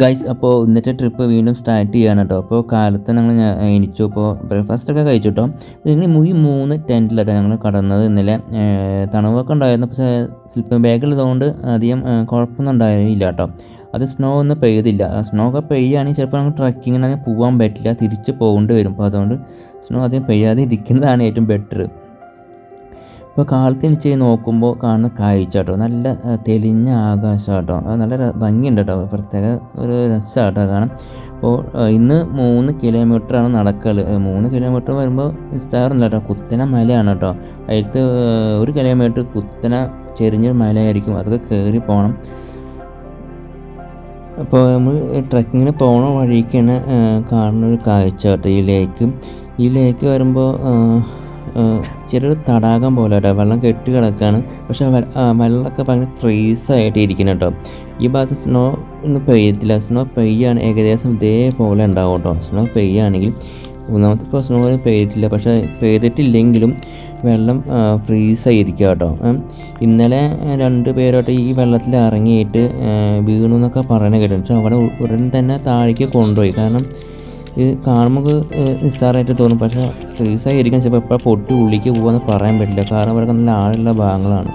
Guys അപ്പോൾ ഇന്നത്തെ trip വീണ്ടും സ്റ്റാർട്ട് ചെയ്യാണ് കേട്ടോ. അപ്പോൾ കാലത്ത് ഞങ്ങൾ എണീച്ചു. അപ്പോൾ ബ്രേക്ക്ഫാസ്റ്റൊക്കെ കഴിച്ചു കേട്ടോ. ഇങ്ങനെ ഈ 3 ടെൻറ്റിലൊക്കെ ഞങ്ങൾ കടന്നത്. ഇന്നലെ തണുപ്പൊക്കെ ഉണ്ടായിരുന്നു, പക്ഷേ സ്ലിപ്പിംഗ് ബാഗുള്ളതുകൊണ്ട് അധികം കുഴപ്പമൊന്നും ഉണ്ടായില്ല കേട്ടോ. അത് സ്നോ ഒന്നും പെയ്തില്ല. സ്നോ ഒക്കെ പെയ്യുകയാണെങ്കിൽ ചിലപ്പോൾ നമുക്ക് ട്രക്കിങ്ങിനൊക്കെ പോകാൻ പറ്റില്ല, തിരിച്ച് പോകേണ്ടി വരും. അപ്പോൾ അതുകൊണ്ട് സ്നോ അധികം പെയ്യാതെ ഇരിക്കുന്നതാണ് ഏറ്റവും ബെറ്റർ. ഇപ്പോൾ കാലത്ത് എണീച്ച് നോക്കുമ്പോൾ കാണുന്ന കാഴ്ച കേട്ടോ, നല്ല തെളിഞ്ഞ ആകാശം കേട്ടോ. അത് നല്ല ഭംഗിയുണ്ട് കേട്ടോ, പ്രത്യേക ഒരു രസമാണ് കേട്ടോ കാണാൻ. അപ്പോൾ ഇന്ന് 3 കിലോമീറ്ററാണ് നടക്കൽ. 3 കിലോമീറ്റർ വരുമ്പോൾ നിസ്സാരമില്ല കേട്ടോ, കുത്തന മലയാണ് കേട്ടോ. അതിലത്ത് 1 കിലോമീറ്റർ കുത്തന ചെരിഞ്ഞൊരു മലയായിരിക്കും, അതൊക്കെ കയറി പോകണം. അപ്പോൾ നമ്മൾ ട്രക്കിങ്ങിന് പോകണ വഴിക്കാണ് കാണുന്നൊരു കാഴ്ച കേട്ടോ ഈ ലേക്ക് വരുമ്പോൾ ചെറിയൊരു തടാകം പോലെ കേട്ടോ, വെള്ളം കെട്ടി കിടക്കുകയാണ്. പക്ഷേ വെള്ളമൊക്കെ ഭയങ്കര ഫ്രീസായിട്ട് ഇരിക്കണം കേട്ടോ. ഈ ഭാഗത്ത് സ്നോ ഒന്നും പെയ്യത്തില്ല. സ്നോ പെയ്യാണ് ഏകദേശം ഇതേപോലെ ഉണ്ടാവും കേട്ടോ. സ്നോ പെയ്യുകയാണെങ്കിൽ മൂന്നാമത്തെ ഇപ്പോൾ സ്നോ പെയ്തിട്ടില്ല, പക്ഷേ പെയ്തിട്ടില്ലെങ്കിലും വെള്ളം ഫ്രീസായിരിക്കുക കേട്ടോ. ഇന്നലെ 2 പേരോട്ട് ഈ വെള്ളത്തിൽ ഇറങ്ങിയിട്ട് വീണു എന്നൊക്കെ പറയുന്നത് കേട്ടിട്ടുണ്ട്. പക്ഷേ അവിടെ ഉടൻ തന്നെ താഴേക്ക് കൊണ്ടുപോയി. കാരണം ഇത് കാണുമ്പോൾ നിസ്സാരമായിട്ട് തോന്നും, പക്ഷേ ഫ്രീസായിരിക്കും. ചിലപ്പോൾ എപ്പോഴാണ് പൊട്ടി ഉള്ളിലേക്ക് പോകുകയെന്ന് പറയാൻ പറ്റില്ല. കാരണം അവരൊക്കെ നല്ല ആഴമുള്ള ഭാഗങ്ങളാണ്.